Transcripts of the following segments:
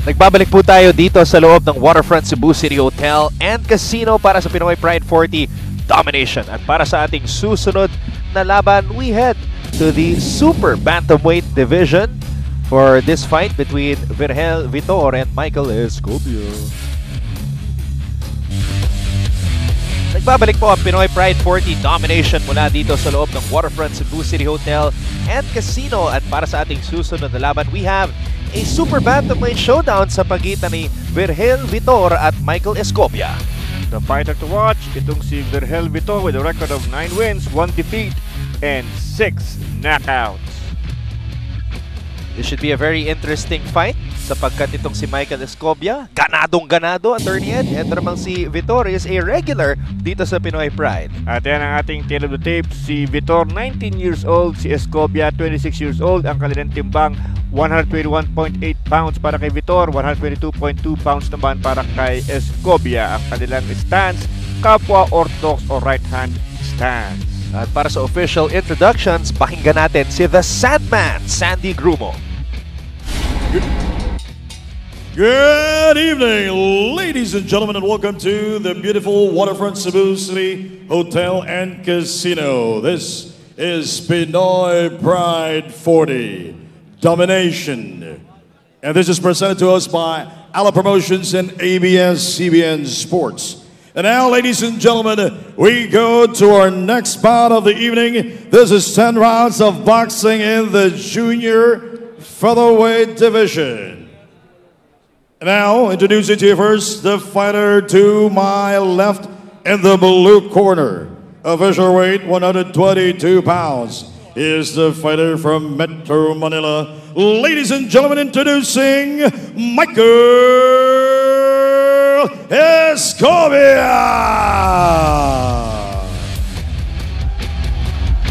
Nagbabalik po tayo dito sa loob ng Waterfront Cebu City Hotel and Casino para sa Pinoy Pride 40 Domination. At para sa ating susunod na laban, we head to the Super Bantamweight Division for this fight between Virgil Vitor and Michael Escobia. Nagbabalik po ang Pinoy Pride 40 Domination mula dito sa loob ng Waterfront Cebu City Hotel and Casino. At para sa ating susunod na laban, we have a Super Bantamweight showdown sa pagitan ni Virgil Vitor at Michael Escobia. The fighter to watch, itong si Virgil Vitor with a record of 9 wins, 1 defeat, and 6 knockouts. This should be a very interesting fight sapagkat itong si Michael Escobia, ganadong-ganado, Attorney Ed. Ito namang si Vitor is a regular dito sa Pinoy Pride. At yan ang ating tale of the tape. Si Vitor, 19 years old. Si Escobia, 26 years old. Ang kanilang timbang, 121.8 pounds para kay Vitor, 122.2 pounds naman para kay Escobia. Ang kanilang stance, kapwa orthodox o right-hand stance. At para sa official introductions, pakinggan natin si The Sandman, Sandy Grumo. Good evening, ladies and gentlemen, and welcome to the beautiful Waterfront Cebu City Hotel and Casino. This is Pinoy Pride 40 Domination. And this is presented to us by Ala Promotions and ABS-CBN Sports. And now, ladies and gentlemen, we go to our next bout of the evening. This is 10 rounds of boxing in the junior featherweight division. Now, introducing to you first the fighter to my left in the blue corner. Official weight 122 pounds. Is the fighter from Metro Manila. Ladies and gentlemen, introducing Michael Escobia.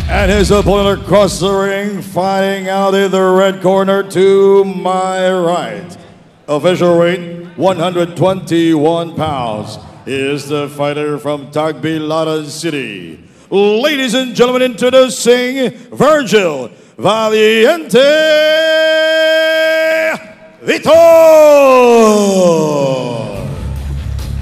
And his opponent across the ring, fighting out in the red corner to my right. Official weight 121 pounds. Is the fighter from Tagbilaran City. Ladies and gentlemen, introducing Virgil Vitor.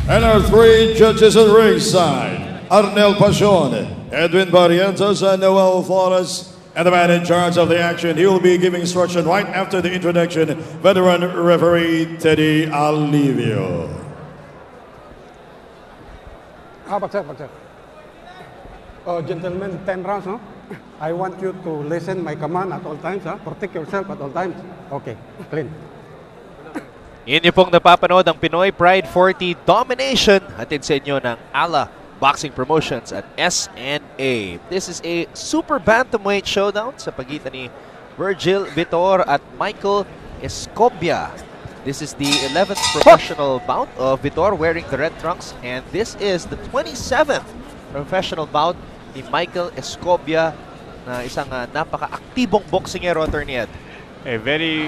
And our three judges at ringside, Arnel Pasion, Edwin Barrientos, and Noel Flores. And the man in charge of the action, he will be giving instruction right after the introduction, veteran referee Teddy Alivio. Gentlemen, 10 rounds, no? I want you to listen my command at all times, huh? Protect yourself at all times. Okay, clean. Inyo pong napapanood ang Pinoy Pride 40 Domination. Hatid sa inyo ng Ala Boxing Promotions at SNA. This is a Super Bantamweight showdown sa pagitan ni Virgil Vitor at Michael Escobia. This is the 11th professional bout of Vitor wearing the red trunks, and this is the 27th professional bout ni Michael Escobia, na isang napaka-aktibong boksingero, Attorney Ed. A very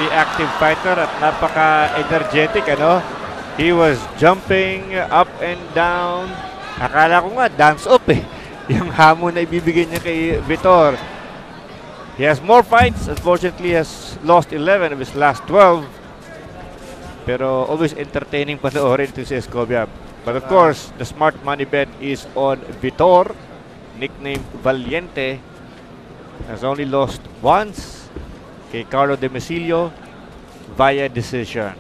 active fighter at napaka-energetic, ano? He was jumping up and down. Akala ko nga, dance up eh. Yung hamon na ibibigay niya kay Vitor. He has more fights. Unfortunately, has lost 11 of his last 12. Pero always entertaining panoorin ito si Escobia. But of course, the smart money bet is on Vitor, nicknamed Valiente. Has only lost once kay Carlo Demecilio via decision.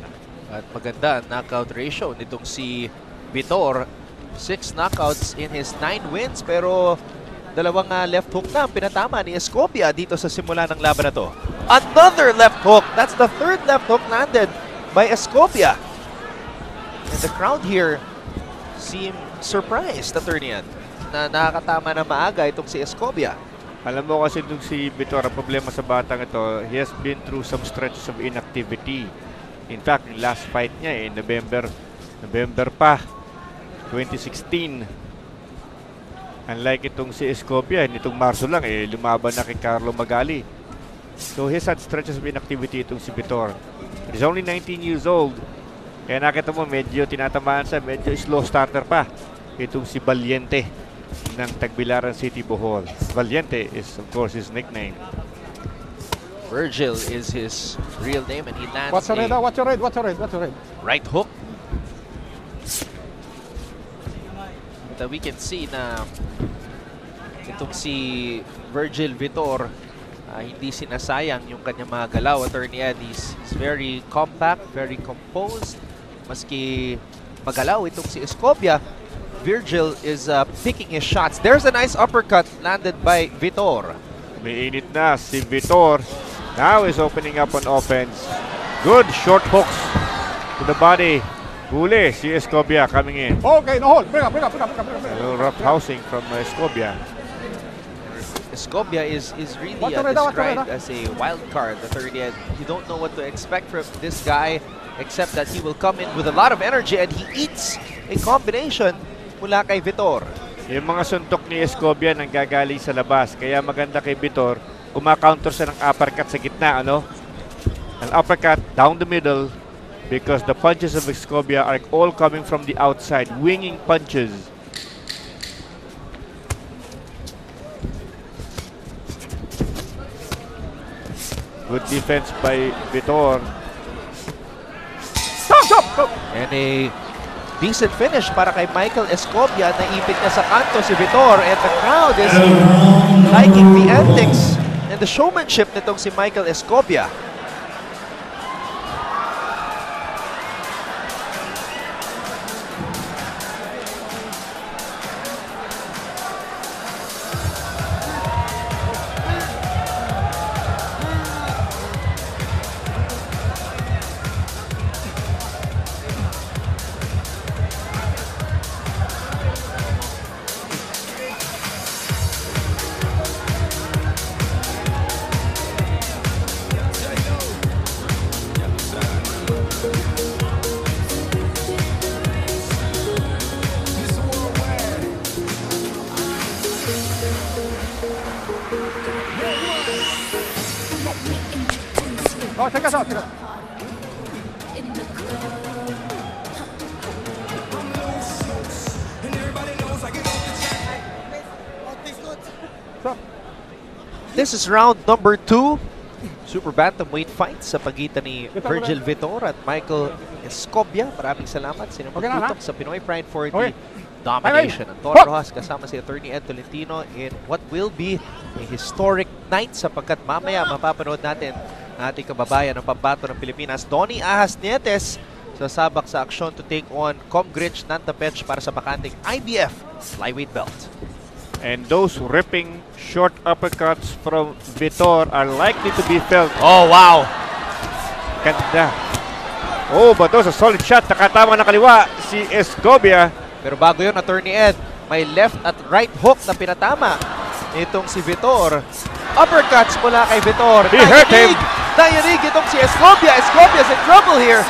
At maganda ang knockout ratio nitong si Vitor. 6 knockouts in his 9 wins, pero dalawang left hook na ang pinatama ni Escobia dito sa simula ng laban na to. Another left hook! That's the third left hook landed by Escobia. And the crowd here seem surprised, Attorney Ed, na nakakatama na maaga itong si Escobia. Alam mo kasi itong si Vitor, ang problema sa batang ito, he has been through some stretches of inactivity. In fact, yung last fight niya November pa, 2016. Unlike itong si Escobia, nitong Marso lang lumaban na kay Carlo Magali. So he's had stretches of inactivity itong si Vitor. He's only 19 years old. Kaya nakita mo medyo tinatamaan siya, medyo slow starter pa. Itong si Valiente ng Tagbilaran City, Bohol. Valiente is of course his nickname. Virgil is his real name, and he lands What's your red? a What's your red? What's your red? What's your red? right hook. But we can see na itong si Virgil Vitor, hindi sinasayang yung kanyang mga galaw. Attorney Ed, he's very compact, very composed. Maski magalaw itong si Escobia, Virgil is picking his shots. There's a nice uppercut landed by Vitor. Umiinit na si Vitor. Now is opening up on offense. Good short hooks to the body. Huli si Escobia coming in. Okay, no hold. Bring up. A little rough housing from Escobia. Escobia is really described as a wild card. You don't know what to expect from this guy, except that he will come in with a lot of energy and he eats a combination mula kay Vitor. Yung mga suntok ni Escobia nang gagaling sa labas. Kaya maganda kay Vitor, kumakounter siya ng uppercut sa gitna. An uppercut down the middle because the punches of Escobia are all coming from the outside. Winging punches. Good defense by Vitor. Stop! And a decent finish para kay Michael Escobia. Naipit niya sa kanto si Vitor, and the crowd is liking the antics and the showmanship nitong si Michael Escobia. Oh, check us out. This is round number 2. Super bantamweight fight sa pagitan ni Virgil Vitor at Michael Escobia. Maraming salamat sa inyong pagtutok sa Pinoy Pride 40 Domination. Antonio Rojas kasama si Attorney Ed Tolentino in what will be a historic night sapagkat mamaya mapapanood natin ang ating kababayan ng pambato ng Pilipinas, Donnie Ahas Nietes, sasabak sa aksyon to take on Comgrich Nantapech para sa bakanting IBF flyweight belt. And those ripping short uppercuts from Vitor are likely to be felt. Oh, wow! Ganda. Oh, but those a solid shot. Nakatama na kaliwa si Escobia. Pero bago yun, Attorney Ed, may left at right hook na pinatama itong si Vitor. Uppercuts mula kay Vitor. He hurt him. Nayanig itong si Escobia. Escobia's in trouble here.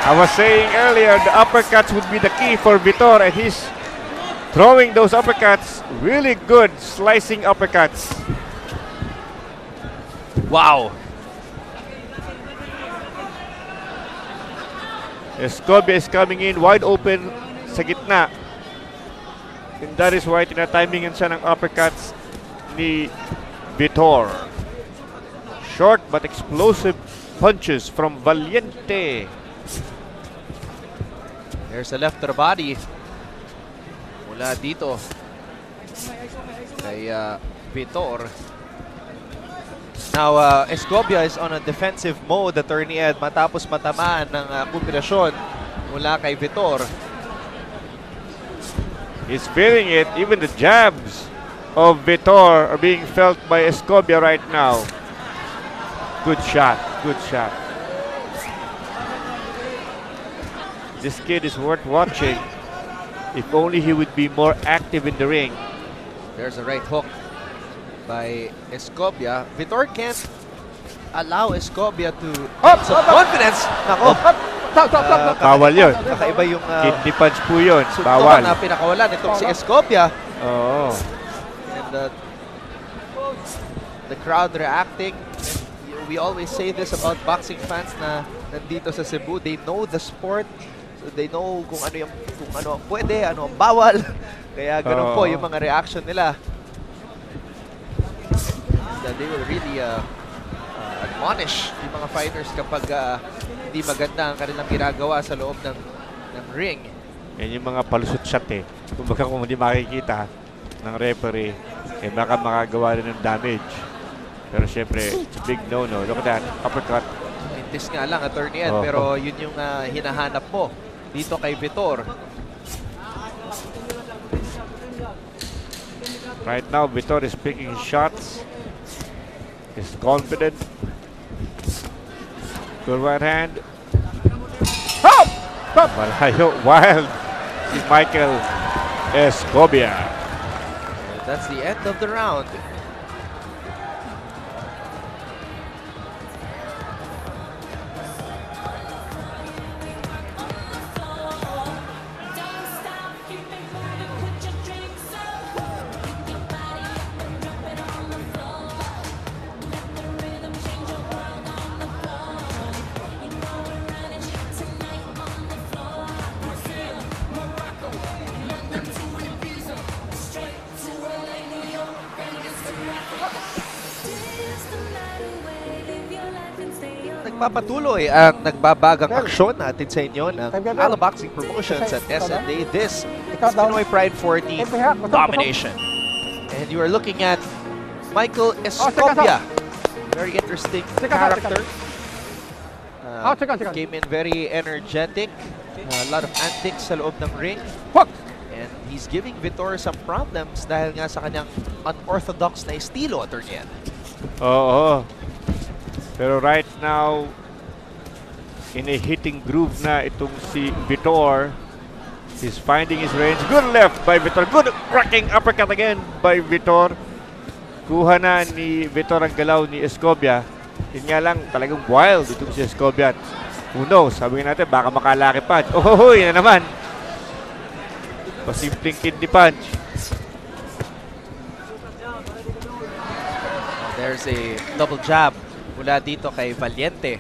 I was saying earlier, the uppercuts would be the key for Vitor, and he's throwing those uppercuts. Really good slicing uppercuts. Wow. Escobia is coming in wide open sa gitna. And that is why tinatimingan siya ng uppercuts ni Vitor. Short but explosive punches from Valiente. There's a left to the body. Mula dito kay Vitor. Now, Escobia is on a defensive mode, Attorney Ed, matapos matamaan ng kombinasyon mula kay Vitor. He's feeling it. Even the jabs of Vitor are being felt by Escobia right now. Good shot. Good shot. This kid is worth watching. If only he would be more active in the ring. There's a right hook by Escobia. Vitor can't allow Escobia to get some confidence. Nako. Bawal yun. Kakaiba yung Kidney punch po yun. suntukan Bawal. na pinakawalan itong si Escobia. Oo. And the crowd reacting. We always say this about boxing fans na nandito sa Cebu. They know the sport. So they know kung ano ang pwede, ano ang bawal. Kaya ganun po yung mga reaction nila. They will really punish yung mga fighters kapag hindi maganda ang kanilang ginagawa sa loob ng ring. Yan yung mga palusot shot eh. Kumbaga kung hindi makikita ng referee, eh baka makagawa rin ng damage. Pero syempre, it's a big no-no. Look at that, uppercut. Mintis nga lang, Attorney Ed, pero yun yung hinahanap mo dito kay Vitor. Right now, Vitor is picking his shots. He's confident. Good right hand. Hop! Malayo, wild. Si Michael Escobia. That's the end of the round. Nagpapatuloy ang nagbabagang aksyon natin sa inyo ng ALA Boxing Promotions at SNA. This is Pinoy Pride 40 Domination. And you are looking at Michael Escobia. Very interesting character. Came in very energetic. A lot of antics sa loob ng ring. And he's giving Vitor some problems dahil nga sa kanyang unorthodox na estilo, Attorney Ed. Oo. Pero right now, in a hitting groove na itong si Vitor. He's finding his range. Good left by Vitor. Good cracking uppercut again by Vitor. Kuha na ni Vitor ang galaw ni Escobia. Yun nga lang, talagang wild itong si Escobia. Who knows? Sabi natin, baka makalaki punch. Oh, yun na naman. Pasimpleng kidney punch. There's a double jab mula dito kay Valiente.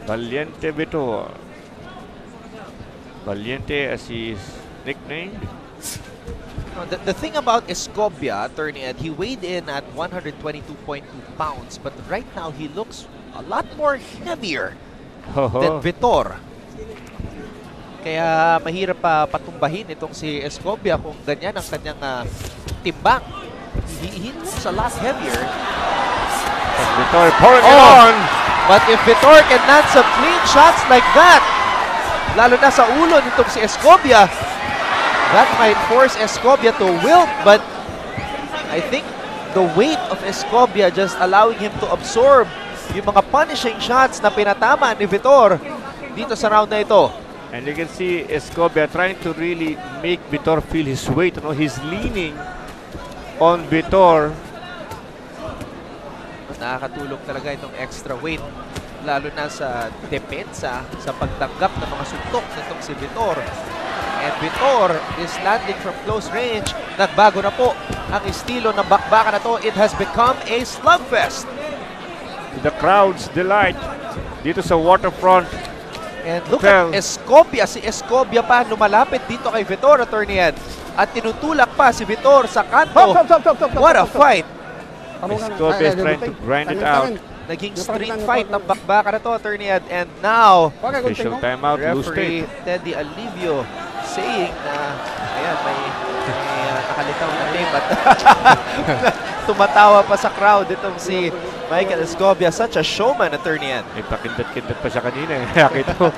Valiente Vitor. Valiente as he is nicknamed. The thing about Escobia, Attorney Ed, he weighed in at 122.2 pounds, but right now he looks a lot more heavier than Vitor. Kaya mahirap pa patumbahin itong si Escobia kung ganyan ang kanyang timbang. He looks a lot heavier. Vitor pouring it on. But if Vitor can land some clean shots like that, lalo na sa ulo nitong si Escobia, that might force Escobia to wilt. But I think the weight of Escobia just allowing him to absorb yung mga punishing shots na pinatama ni Vitor dito sa round na ito. And you can see Escobia trying to really make Vitor feel his weight. You know, he's leaning on Vitor. Nakakatulong talaga itong extra weight, lalo na sa depensa, sa pagtanggap ng mga suntok nitong si Vitor. And Vitor is landing from close range. Nagbago na po ang estilo ng bakbakan na to. It has become a slugfest. The crowd's delight dito sa waterfront. And look at Escobia. Si Escobia pa lumalapit dito kay Vitor, Attorney Ed. At tinutulak pa si Vitor sa kanto. What a fight! Escobia is trying to grind it out. Naging street fight ng bakbakan na to, Attorney Ed. And now, official timeout, referee Teddy Alivio saying na, ayan, may nakalitaw na name at tumatawa pa sa crowd itong si Michael Escobia. Such a showman, Attorney Ed. May pakindat-kindat pa siya kanina. Nakita ko.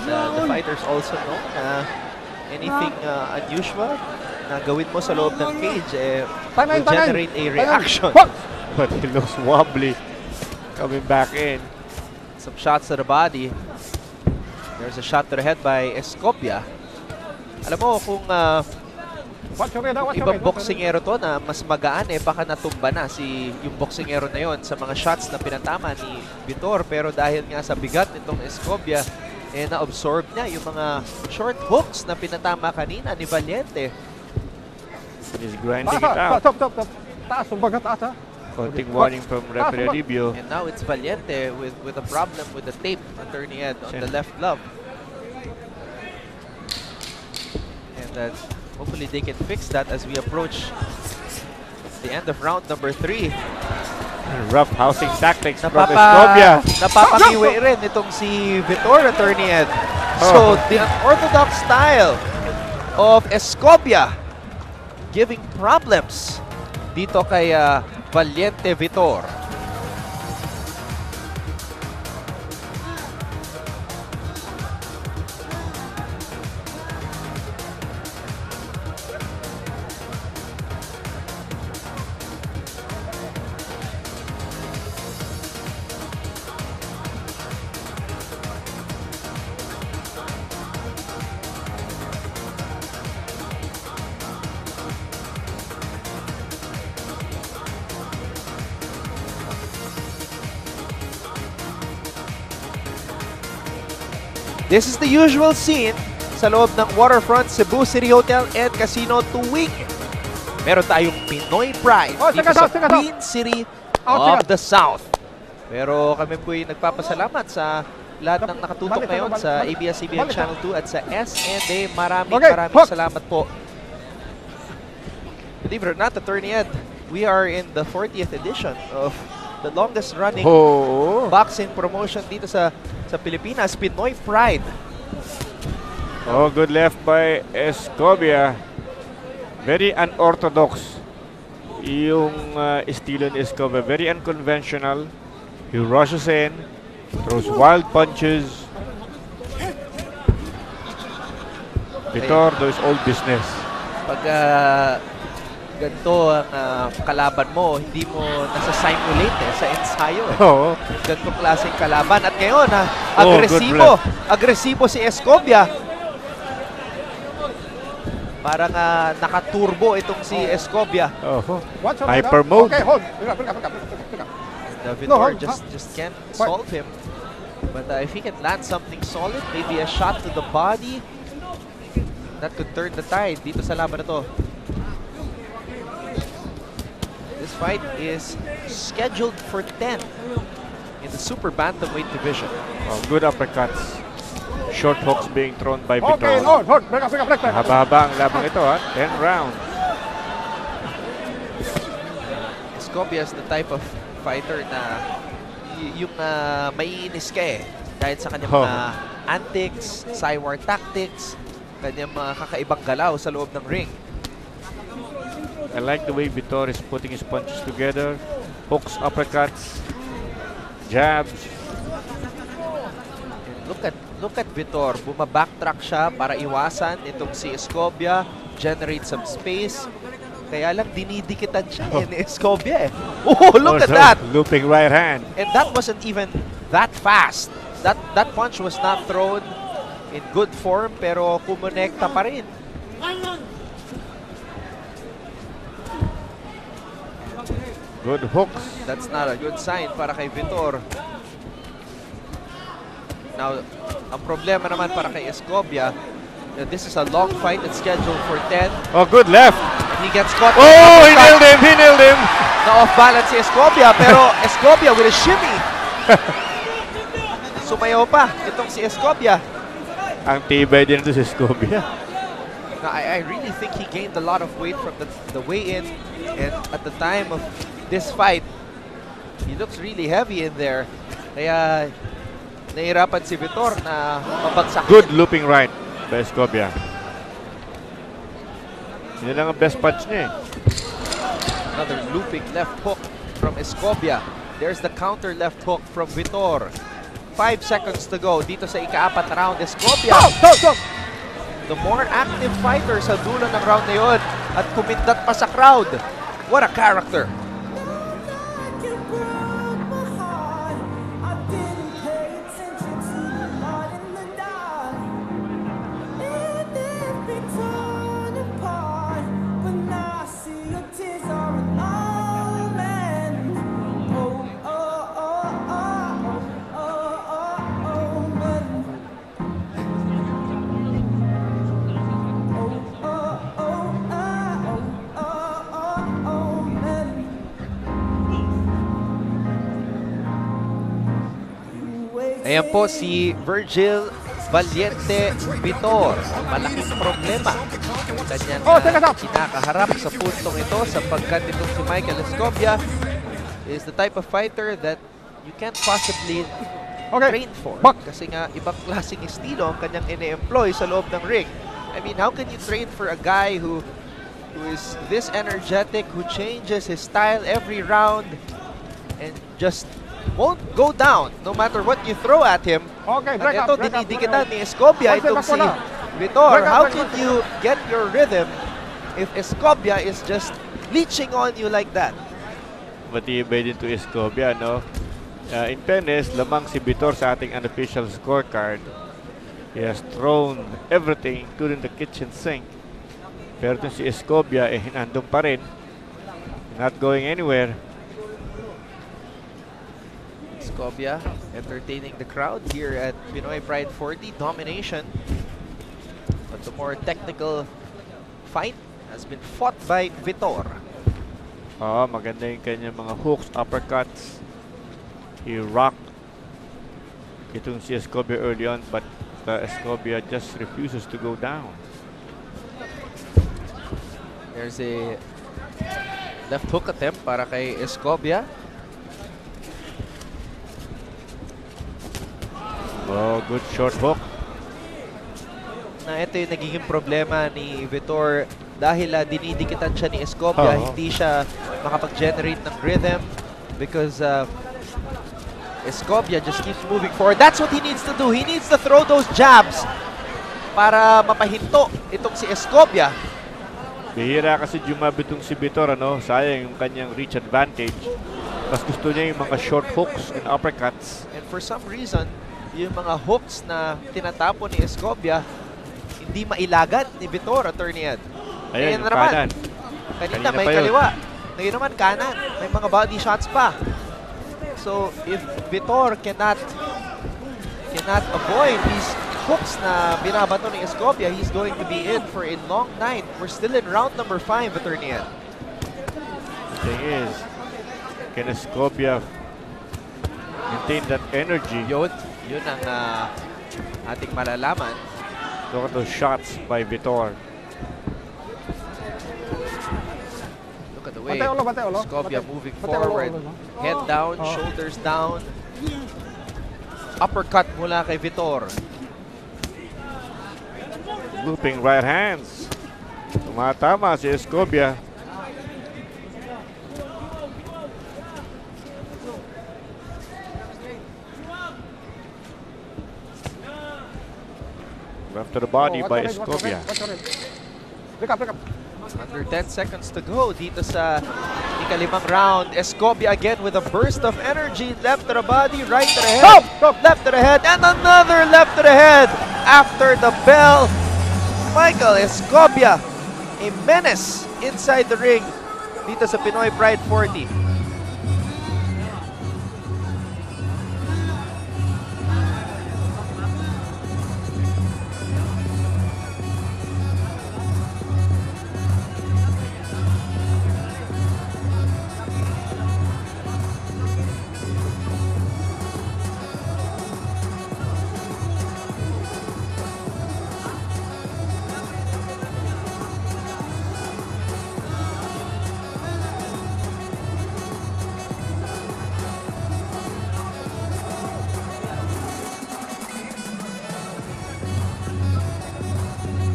The fighters also know na anything unusual na gawin mo sa loob ng cage will generate a reaction. But he looks wobbly coming back in. Some shots to the body. There's a shot to the head by Escobia. Alam mo, kung ibang boksingero to na mas magaan, baka natumba na yung boksingero na yon sa mga shots na pinatama ni Vitor. Pero dahil nga sa bigat nitong Escobia, na-absorb niya yung mga short hooks na pinatama kanina ni Valiente. He's grinding it out. Taas, umbaga taas ha. Konting warning from referee Alivio. And now it's Valiente with a problem with the tape, Attorney Ed, on the left glove. And hopefully they can fix that as we approach the end of round number 3. Rough housing tactics from Escobia. Napapangiwi rin itong si Vitor, Attorney Ed. So, the unorthodox style of Escobia giving problems dito kay Valiente Vitor. This is the usual scene sa loob ng Waterfront Cebu City Hotel and Casino tuwing meron tayong Pinoy Pride dito sa Queen City of the South. Pero kami po'y nagpapasalamat sa lahat ng nakatutok ngayon sa ABS-CBN Channel 2 at sa SNA. Maraming salamat po. Believe it or not, Attorney Ed, we are in the 40th edition of the longest running boxing promotion dito sa Pilipinas, Pinoy Pride. Oh, good left by Escobia. Very unorthodox yung estilo ni Escobia. Very unconventional. He rushes in, throws wild punches. Vitor does old business. Pag ganito ang kalaban mo, hindi mo nasa-simulate sa ensayo. Oo. Ganito klaseng kalaban. At ngayon, agresibo si Escobia. Parang nakaturbo itong si Escobia. Hyper mode. Okay, hold. Vitor just can't solve him. But if he can land something solid, maybe a shot to the body, that could turn the tide dito sa laban na to. This fight is scheduled for 10 in the super bantamweight division. Oh, good uppercuts. Short hooks being thrown by Vitor. Okay, hold. Haba-haba ang labang ito, 10 rounds. Escobia is the type of fighter na yung maiinis ka dahil sa kanyang mga antics, cywar tactics, kanyang mga kakaibang galaw sa loob ng ring. I like the way Vitor is putting his punches together. Hooks, uppercuts, jabs. Look at Vitor. Bumabacktrack siya para iwasan itong si Escobia, generate some space. Kaya lang dinidikitan siya ni Escobia. Oh, look at that! Looping right hand. And that wasn't even that fast. That punch was not thrown in good form pero kumonekta pa rin. Good hooks. That's not a good sign para kay Vitor. Now, ang problema naman para kay Escobia, this is a long fight that's scheduled for 10. Oh, good left. And he gets caught. Oh, he nailed him. Na off balance si Escobia, pero Escobia with a shimmy. Sumayaw pa itong si Escobia. Ang tibay din ito si Escobia. Now, I really think he gained a lot of weight from the weigh-in, and at the time of this fight, he looks really heavy in there. Kaya nahirapan si Vitor na mabagsak. Good looping right by Escobia. Yun lang ang best punch niya. Another looping left hook from Escobia. There's the counter left hook from Vitor. 5 seconds to go dito sa ika-4 na round. Escobia, the more active fighter sa dulo ng round na yun at kumindat pa sa crowd. What a character! Ayan po si Virgil Valiente Vitor. Malaking problema. Kanyang kinakaharap sa puntong ito sapagkat itong si Michael Escobia is the type of fighter that you can't possibly train for. Kasi nga, ibang klaseng estilo ang kanyang ine-employ sa loob ng ring. I mean, how can you train for a guy who is this energetic, who changes his style every round and just won't go down no matter what you throw at him? Okay, At ito, dinidikitan ni Escobia itong si Vitor. How could you get your rhythm if Escobia is just leeching on you like that? Matibay din to Escobia, no? In fairness, lamang si Vitor sa ating unofficial scorecard. He has thrown everything, including the kitchen sink. Pero itong si Escobia, hinandong pa rin. Not going anywhere. Escobia entertaining the crowd here at Pinoy Pride 40. Domination. But the more technical fight has been fought by Vitor. Maganda yung kanyang mga hooks, uppercuts. He rocked itong si Escobia early on, but Escobia just refuses to go down. There's a left hook attempt para kay Escobia. Good short hook. Na ito yung nagiging problema ni Vitor dahil dinidikitan siya ni Escobia. Hindi siya makapag-generate ng rhythm because Escobia just keeps moving forward. That's what he needs to do. He needs to throw those jabs para mapahinto itong si Escobia. Bihira kasi jumab itong si Vitor, ano? Sayang yung kanyang reach advantage. Mas gusto niya yung mga short hooks and uppercuts. And for some reason, yung mga hooks na tinatapon ni Escobia, hindi mailagan ni Vitor, Attorney Ed. Ayan, yung kanan. Kanina may kaliwa. Ngayon naman kanan. May mga body shots pa. So, if Vitor cannot avoid these hooks na binabato ni Escobia, he's going to be in for a long night. We're still in round number 5, Attorney Ed. The thing is, can Escobia maintain that energy? Yun ang ating malalaman. Look at those shots by Vitor. Look at the way Escobia moving forward. Head down, shoulders down. Uppercut mula kay Vitor. Looping right hands. Tumatama si Escobia. Left to the body by Escobia. Under 10 seconds to go dito sa ikalimang round. Escobia again with a burst of energy. Left to the body, right to the head. Left to the head, and another left to the head. After the bell, Michael Escobia, a menace inside the ring dito sa Pinoy Pride 40.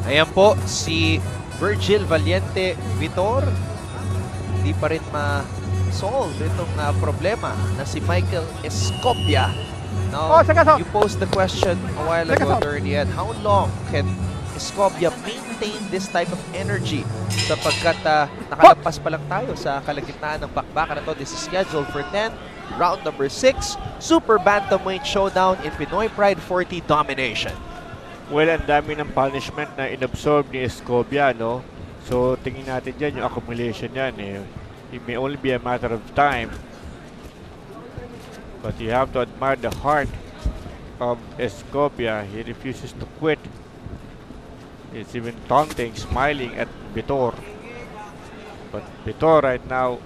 Ayan po si Virgil Valiente Vitor. Hindi pa rin ma-solve itong problema na si Michael Escobia. Now, you posed the question a while ago, Attorney Ed, how long can Escobia maintain this type of energy? Sapagkat nakalagpas pa lang tayo sa kalagitnaan ng bakbakan na to. This is scheduled for 10, round number 6, Super Bantamweight Showdown in Pinoy Pride 40 Domination. Well, ang dami ng punishment na inabsorb ni Escobia, no? So, tingin natin dyan yung accumulation yan, eh. It may only be a matter of time. But you have to admire the heart of Escobia. He refuses to quit. It's even taunting, smiling at Vitor. But Vitor right now,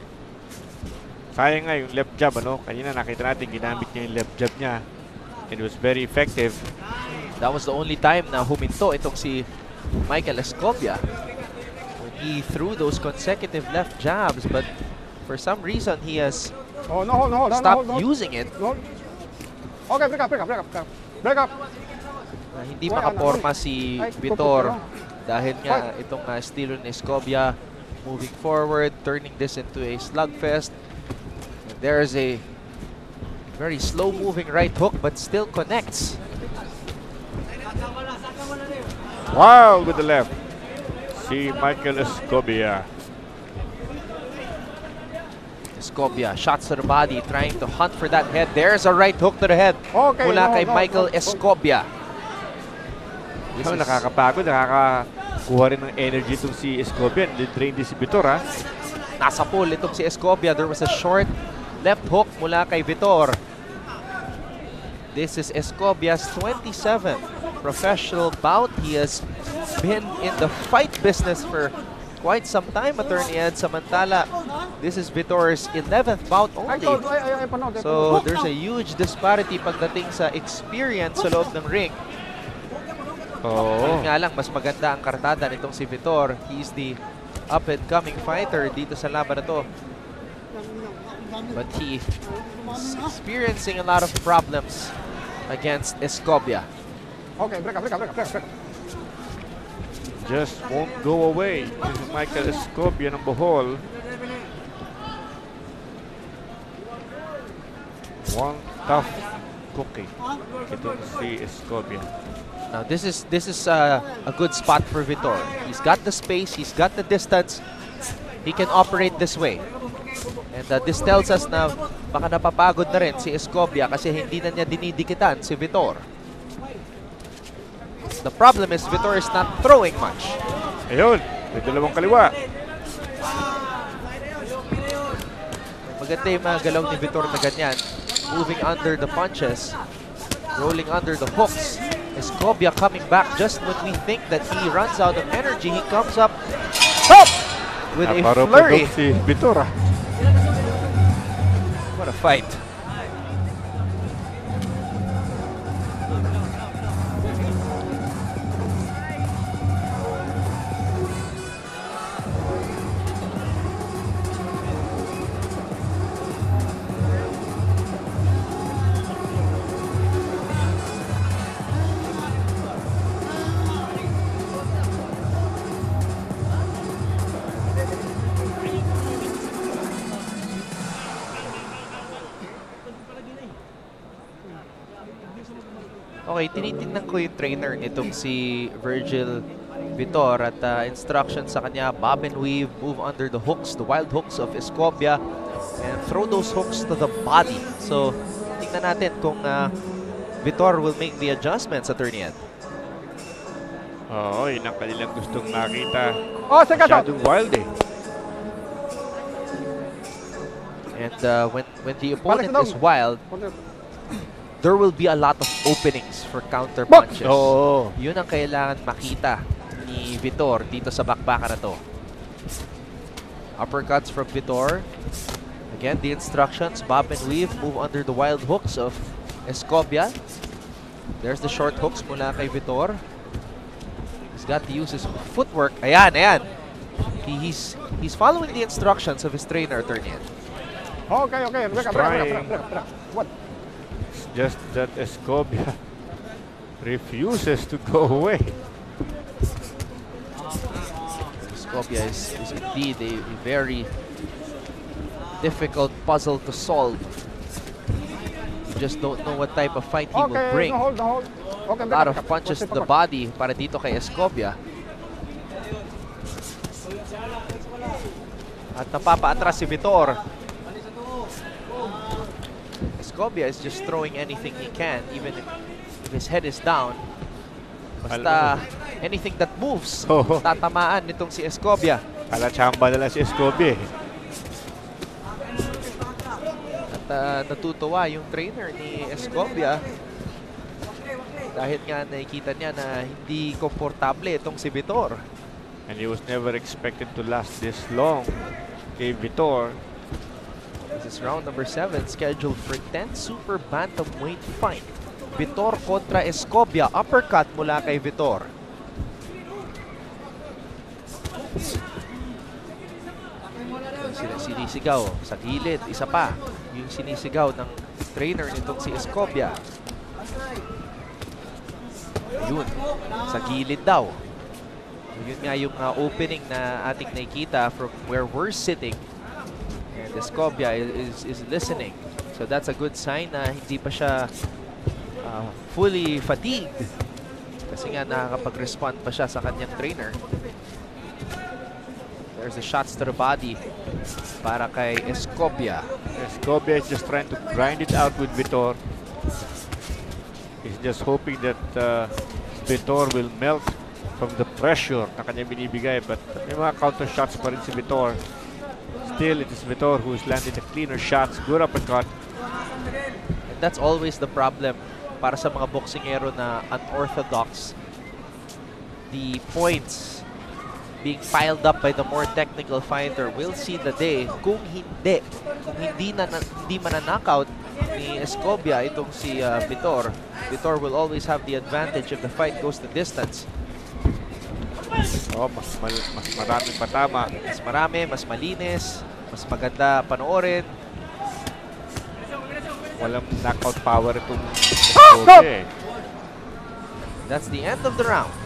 sayang nga yung left jab, ano? Kanina nakita natin ginamit niya yung left jab niya. It was very effective. That was the only time na huminto itong si Michael Escobia when he threw those consecutive left jabs, but for some reason he has stopped using it. Okay, break up. Hindi makaporma si Vitor dahil nga itong estilo ni Escobia moving forward, turning this into a slugfest. And there's a very slow moving right hook but still connects. Wow, with the left. See Michael Escobia. Escobia, shots to the body, trying to hunt for that head. There's a right hook to the head mula kay Michael Escobia. Nakakapagod, nakakakuha rin ng energy itong si Escobia. Drain din si Vitor, ha? Nasa pull itong si Escobia. There was a short left hook mula kay Vitor. This is Escobia's 27th professional bout. He has been in the fight business for quite some time, Attorney Ed. Samantala, this is Vitor's 11th bout only. So there's a huge disparity pagdating sa experience sa loob ng ring. Nga lang, mas maganda ang kartada nitong si Vitor. He's the up-and-coming fighter dito sa laban na to. But he is experiencing a lot of problems against Escobia. Okay, break up. Just won't go away. This is Michael Escobia ng Bohol. One tough cookie. Itong si Escobia. Now this is a good spot for Vitor. He's got the space, he's got the distance. He can operate this way. And this tells us na baka napapagod na rin si Escobia kasi hindi na niya dinidikitan si Vitor. The problem is Vitor is not throwing much. Ayun, may dalawang kaliwa. Maganda yung mga galaw ni Vitor na ganyan. Moving under the punches, rolling under the hooks. Escobia coming back just when we think that he runs out of energy. He comes up with a flurry. Si Vitor, What a fight. Okay, tinitingnan ko yung trainer nitong si Virgil Vitor at instructions sa kanya, bob and weave, move under the hooks, the wild hooks of Escobia, and throw those hooks to the body. So, tingnan natin kung Vitor will make the adjustments, Attorney Ed. Oo, yun ang kanilang gustong makita. Masyadong wild eh. And when the opponent is wild, there will be a lot of openings for counter punches. Yun ang kailangan makita ni Vitor dito sa bakbakan na to. Uppercuts from Vitor. Again, the instructions, bob and weave, move under the wild hooks of Escobia. There's the short hooks mula kay Vitor. He's got to use his footwork. Ayan. He's following the instructions of his trainer, Attorney. Okay. What? Just that Escobia refuses to go away. Escobia is indeed a very difficult puzzle to solve. You just don't know what type of fight he will bring. Okay, A lot of punches to the body para dito kay Escobia. At napapaatras si Vitor. Escobia is just throwing anything he can, even if his head is down. Basta anything that moves, tatamaan nitong si Escobia. Chamba na lang si Escobia. At natutuwa yung trainer ni Escobia dahil nga nakikita niya na hindi komportable itong si Vitor. And he was never expected to last this long kay Vitor. This is round number 7, scheduled for 10 super bantamweight fight. Vitor kontra Escobia. Uppercut mula kay Vitor. Sila sinisigaw sa gilid. Isa pa yung sinisigaw ng trainer nitong si Escobia. Yun, sa gilid daw. Yun nga yung opening na ating nakikita from where we're sitting. And Escobia is listening. So that's a good sign na hindi pa siya fully fatigued. Kasi nga nakakapag-respond pa siya sa kanyang trainer. There's the shots to the body para kay Escobia. Escobia is just trying to grind it out with Vitor. He's just hoping that Vitor will melt from the pressure na kanya binibigay. But may mga counter shots pa rin si Vitor. Still, it is Vitor who's landed the cleaner shots. Good uppercut. And that's always the problem para sa mga boksingero na unorthodox. The points being piled up by the more technical fighter will see the day. Kung hindi mananakaut ni Escobia itong si Vitor, Vitor will always have the advantage if the fight goes the distance. Oh, mas maraming patama. Mas marami, mas malinis, mas maganda panoorin. Walang knockout power itong Escobia. That's the end of the round.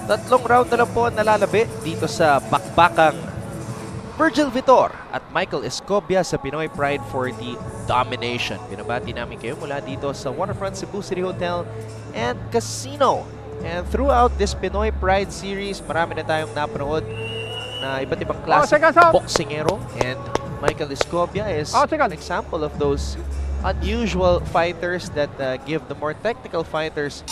Tatlong round na lang po nalalabi dito sa bakbakang Virgil Vitor at Michael Escobia sa Pinoy Pride 40 Domination. Binabati namin kayo mula dito sa Waterfront Cebu City Hotel and Casino. And throughout this Pinoy Pride series, marami na tayong napanood na iba't ibang klase boksingero. And Michael Escobia is an example of those unusual fighters that give the more technical fighters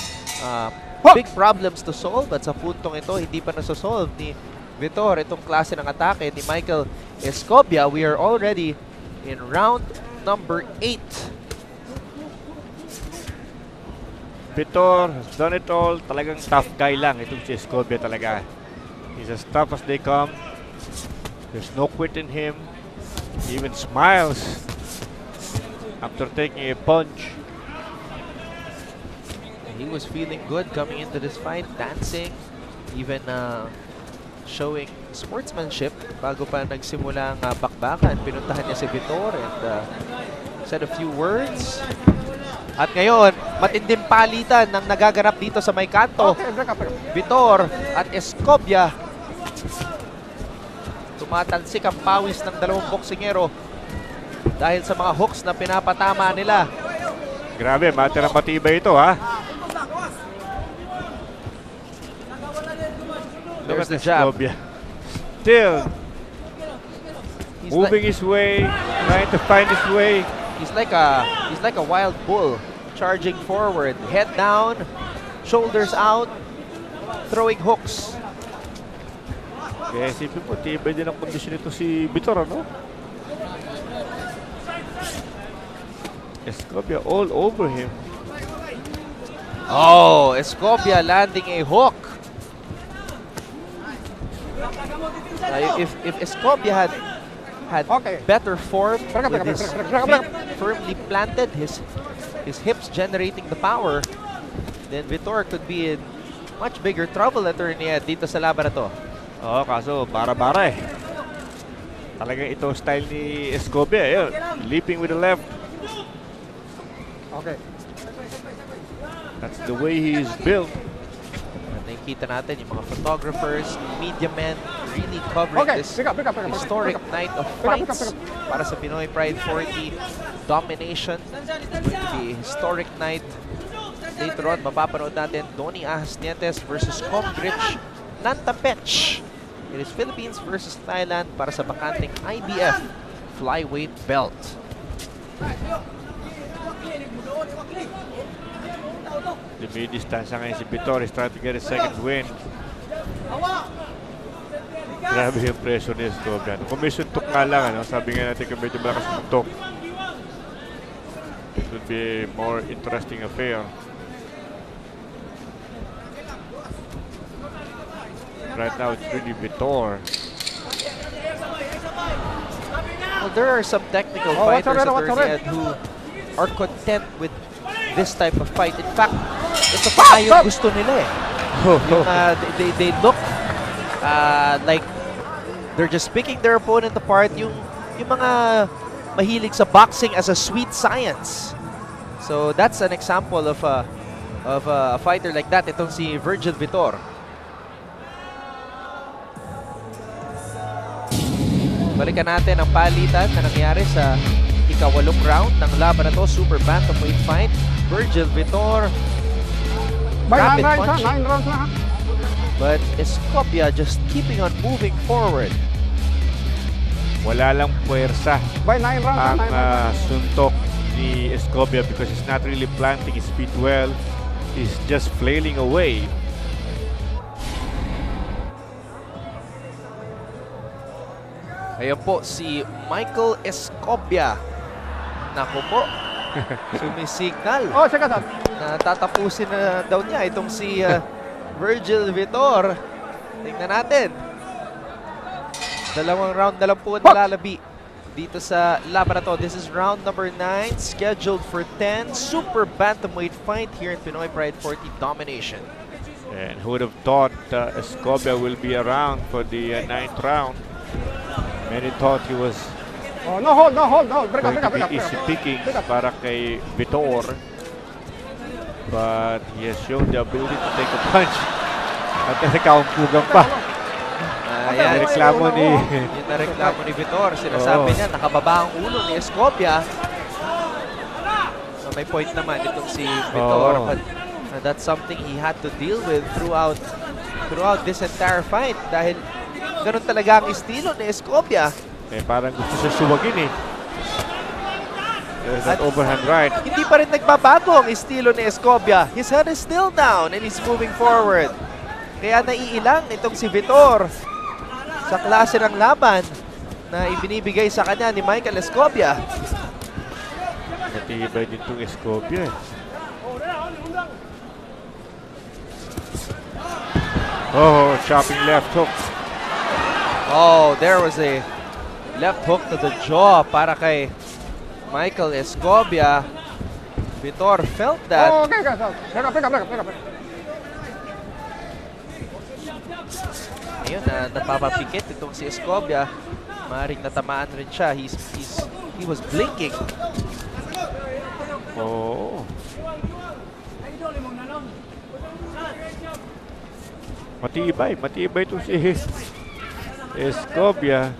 big problems to solve. At sa puntong ito, hindi pa nasosolve ni Vitor itong klase ng atake ni Michael Escobia. We are already in round number 8. Vitor has done it all. Talagang tough guy lang itong si Escobia talaga. He's as tough as they come. There's no quit in him. He even smiles after taking a punch. He was feeling good coming into this fight, dancing, even showing sportsmanship bago pa nagsimula ang bakbakan. Pinuntahan niya si Vitor and said a few words. At ngayon, matinding palitan ng nagaganap dito sa may kanto. Vitor at Escobia. Tumatalsik ang pawis ng dalawang boksingero dahil sa mga hooks na pinapatama nila. Grabe, matirang matibay ito, ha? There's the jab. Still moving his way, trying to find his way. He's like a wild bull, charging forward, head down, shoulders out, throwing hooks. Kaya isipin mo, tibay din ang kondisyon nito si Vitor, ano? Escobia all over him. Oh, Escobia landing a hook. If Escobia had better form, with his feet firmly planted, his hips generating the power, then Vitor could be in much bigger trouble attorney dito sa laban na to. Oh, kaso bara-bara eh. Talagang ito style ni Escobia, yun. Leaping with the left. Okay. That's the way he is built. Nakikita natin yung mga photographers, media men really covering this historic night of fights para sa Pinoy Pride 40 Domination. It's going to be a historic night. Later on, mapapanood natin Donnie Ahasnientes versus Combrich Nantapech. It is Philippines versus Thailand para sa bakanting IBF flyweight belt. Dumidistansya ngayon si Vitor. He's trying to get a second win. Grabe yung pressure ni Escobia. Kung may suntok nga lang, ano, sabi nga natin kung medyo malakas suntok, it would be a more interesting affair. Right now, it's really Vitor. Well, there are some technical fighters at Ed who are content with this type of fight. In fact, ito pa nga yung gusto nila eh. Yung, they look like they're just picking their opponent apart. Yung mga mahilig sa boxing as a sweet science. So that's an example of a fighter like that. Itong si Virgil Vitor. Balikan natin ang palitan na nangyari sa ika-8 round ng laban na to. Super bantamweight fight. Virgil Vitor. Rapid punching. But Escobia just keeping on moving forward. Wala lang puwersa By 9 rounds. ang suntok ni Escobia because he's not really planting his feet well. He's just flailing away. Ayan po si Michael Escobia. Naku po. Sumisignal. Oh, check out. Na tatapusin na daw niya itong si Virgil Vitor. Tingnan natin. 2 round na lang po ang nalalabi dito sa laban na to. This is round number 9, scheduled for 10. Super bantamweight fight here in Pinoy Pride 40 Domination. And who would have thought Escobia will be around for the 9th round? Many thought he was Oh, no hold. Break going to up. be easy picking para kay Vitor. But he has shown the ability to take a punch. At nakaumpugang pa. Ayan, Reklamo ni yung nareklamo ni Vitor. Sinasabi niya, nakababa ang ulo ni Escobia. So may point naman itong si Vitor. But that's something he had to deal with throughout this entire fight. Dahil ganun talaga ang estilo ni Escobia. eh, parang gusto siya suwagin eh. There's that overhand right. Hindi pa rin nagbabago ang estilo ni Escobia. His head is still down and he's moving forward. Kaya naiilang itong si Vitor sa klase ng laban na ibinibigay sa kanya ni Michael Escobia. Matibay din itong Escobia. Oh, chopping left hook. Oh, there was a left hook to the jaw para kay Michael Escobia. Vitor felt that. Oh, okay, guys. Pick up. Ayun na napapapikit itong si Escobia. Maring natamaan rin siya. He was blinking. Oh. Matibay itong si Escobia.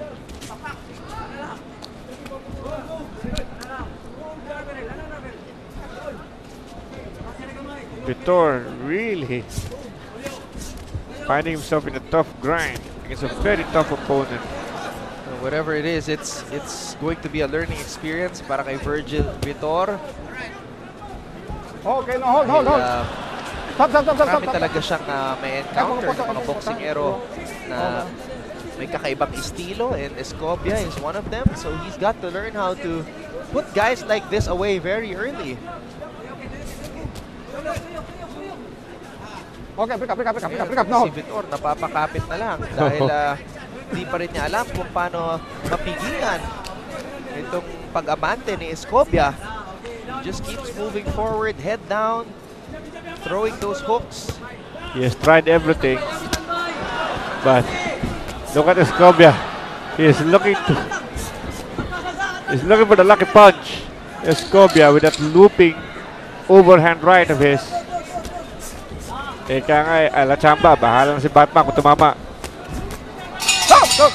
Vitor really finding himself in a tough grind against a very tough opponent. Whatever it is, it's going to be a learning experience para kay Virgil Vitor. Okay, no, hold. Stop. Marami talaga siyang may encounter ng mga boksingero na may kakaibang estilo, and Escobia is one of them. So he's got to learn how to put guys like this away very early. Okay, pick up. No. Si Vitor napapakapit na lang dahil di pa rin niya alam kung paano mapigilan itong pag-abante ni Escobia. He just keeps moving forward, head down, throwing those hooks. He has tried everything, but look at Escobia. He is looking for the lucky punch. Escobia with that looping overhand right of his. Eka nga, ala chamba, bahala na si Batman kung tumama. Stop!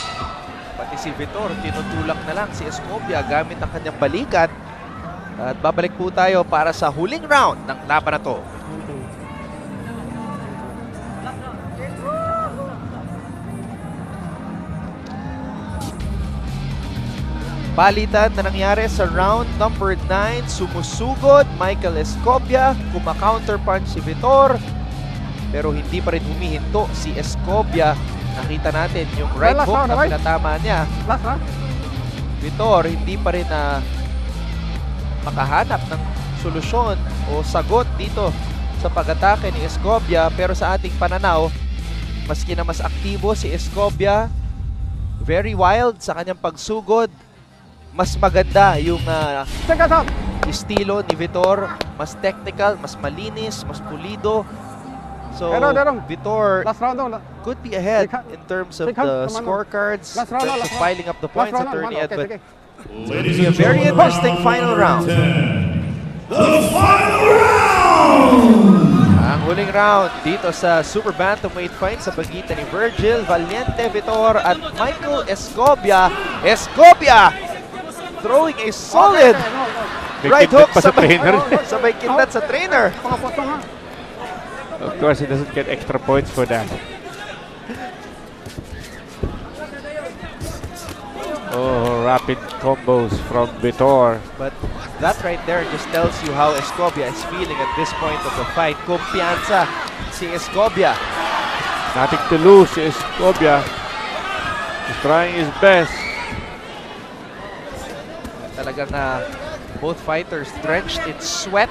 Pati si Vitor, tinutulak na lang si Escobia gamit ang kanyang balikat. At babalik po tayo para sa huling round ng laban na to. palitan na nangyari sa round number 9. Sumusugod Michael Escobia, kuma-counterpunch si Vitor, pero hindi pa rin humihinto si Escobia. Nakita natin yung right hook na pinatama niya. Vitor hindi pa rin makahanap ng solusyon o sagot dito sa pag-atake ni Escobia, pero sa ating pananaw, maski na mas aktibo si Escobia, very wild sa kanyang pagsugod, mas maganda yung estilo ni Vitor, mas technical, mas malinis, mas pulido. So Vitor could be ahead in terms of the scorecards, in terms of piling up the points, Attorney Ed, but it's going to be a very interesting final round. The final round! Ang huling round dito sa Super Bantamweight fight sa pagitan ni Virgil Vitor at Michael Escobia. Escobia throwing a solid right hook sabay kindat sa trainer. Of course, he doesn't get extra points for that. Oh, rapid combos from Vitor. But that right there just tells you how Escobia is feeling at this point of the fight. Kumpiyansa si Escobia. Nothing to lose si Escobia. He's trying his best. Talagang both fighters drenched in sweat.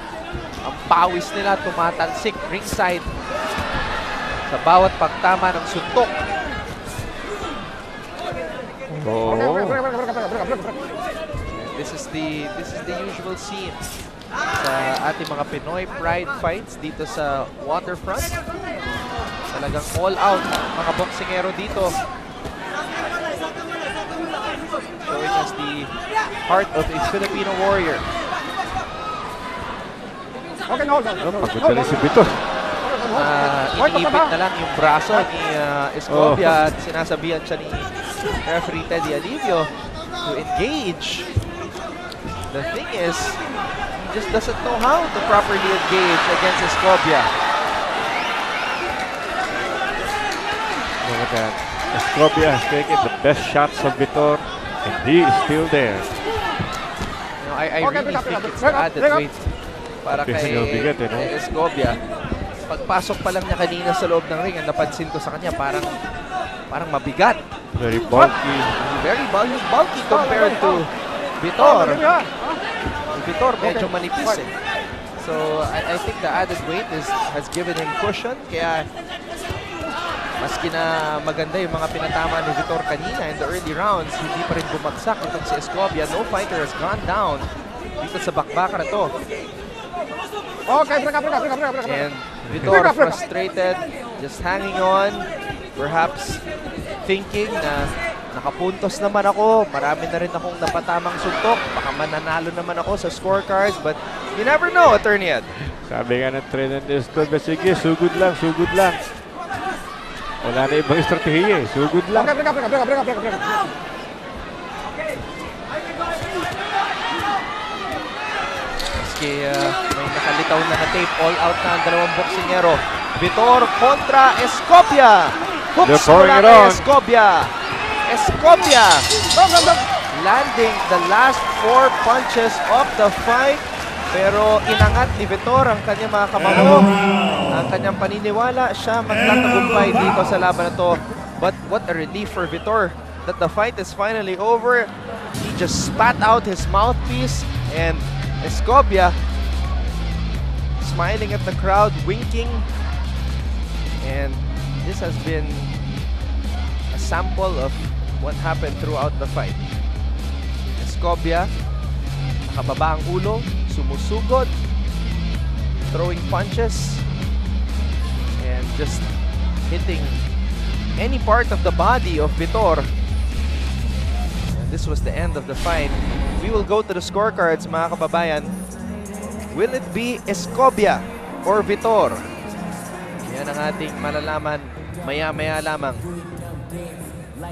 Ang pawis nila tumatalsik ringside sa bawat pagtama ng suntok. Oh. This is the usual scene sa ating mga Pinoy Pride fights dito sa waterfront. Talagang all out mga boksingero dito. Showing us the heart of a Filipino warrior. Pagod na si Vitor. Iniipit na lang yung braso ni Escobia at sinasabihan siya ni referee Teddy Alivio to engage. The thing is, he just doesn't know how to properly engage against Escobia. Look at that. Escobia has taken the best shots of Vitor, and he is still there. You know, I really think it's added weight para kay Escobia. Pagpasok pa lang niya kanina sa loob ng ring, ang napansin ko sa kanya parang mabigat. Very bulky. Very bulky compared to Vitor. Vitor medyo manipis eh. So I think the added weight has given him cushion, kaya maski na maganda yung mga pinatama ni Vitor kanina in the early rounds, hindi pa rin bumagsak itong si Escobia. No fighter has gone down dito sa bakbakan na to. And Vitor frustrated, just hanging on, perhaps thinking na nakapuntos naman ako, marami na rin akong napatamang suntok, baka mananalo naman ako sa scorecards, but you never know, Attorney Ed. Sabi nga ng trainer ni Escobia, sige, sugod lang, sugod lang. Wala na ibang estratehiya eh, sugod lang. Maski may nakalitaw na tape, all out na ang dalawang boksingero. Vitor kontra Escobia. Hooks mula kay Escobia. Escobia landing the last 4 punches of the fight. Pero inangat ni Vitor ang kanyang mga kamao. Ang kanyang paniniwala, siya magtatagumpay dito sa laban na to. But what a relief for Vitor that the fight is finally over. He just spat out his mouthpiece, and Escobia smiling at the crowd, winking. And this has been a sample of what happened throughout the fight. Escobia, nakababa ang ulo, sumusugod, throwing punches, and just hitting any part of the body of Vitor. And this was the end of the fight. We will go to the scorecards, mga kababayan. Will it be Escobia or Vitor? Yan ang ating malalaman maya-maya lamang.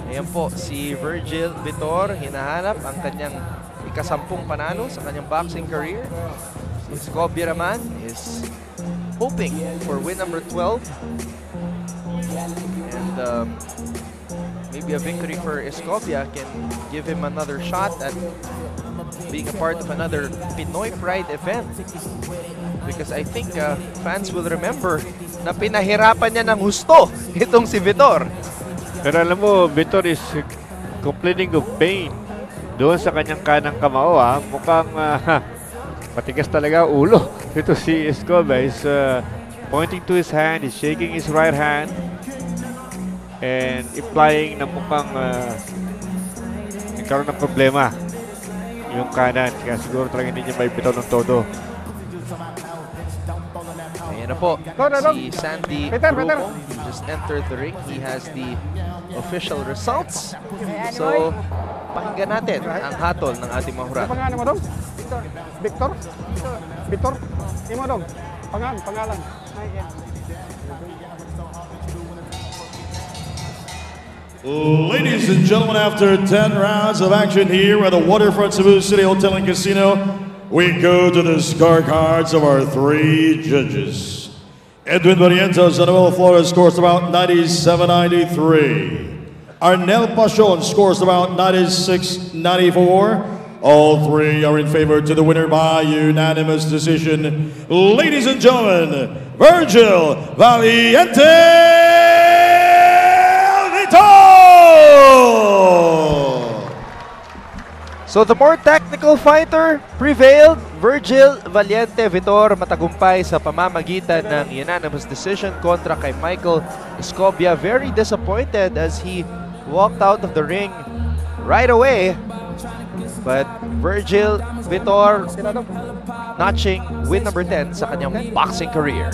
Ayan po, si Virgil Vitor, hinahanap ang kanyang ika-10 panalo sa kanyang boxing career. Escobia naman is hoping for win number 12. And maybe a victory for Escobia can give him another shot at being a part of another Pinoy Pride event. Because I think fans will remember na pinahirapan niya ng husto itong si Vitor. Pero alam mo, Vitor is complaining of pain doon sa kanyang kanang kamao. Mukhang matigas talaga ulo. Ito si Escobia is pointing to his hand, he's shaking his right hand and implying na mukhang nagkaroon ng problema yung kanan. Kaya siguro talaga hindi niya may bitaw ng todo. Ayan na po, si Sandy Grupo. He just entered the ring. He has the official results. So, pakinggan natin ang hatol ng ating mga hurado. Pangalan mo dong? Victor? Vitor? Imo dong? Pangalan. Ladies and gentlemen, after 10 rounds of action here at the Waterfront Cebu City Hotel and Casino, we go to the scorecards of our 3 judges. Edwin Barrientos and Noel Flores scores about 97-93. Arnel Pachon scores about 96-94. All 3 are in favor to the winner by unanimous decision. Ladies and gentlemen, Virgil Vitor! So the more tactical fighter prevailed. Virgil Valiente Vitor matagumpay sa pamamagitan ng unanimous decision kontra kay Michael Escobia. Very disappointed as he walked out of the ring right away. But Virgil Vitor notching win number 10 sa kanyang boxing career.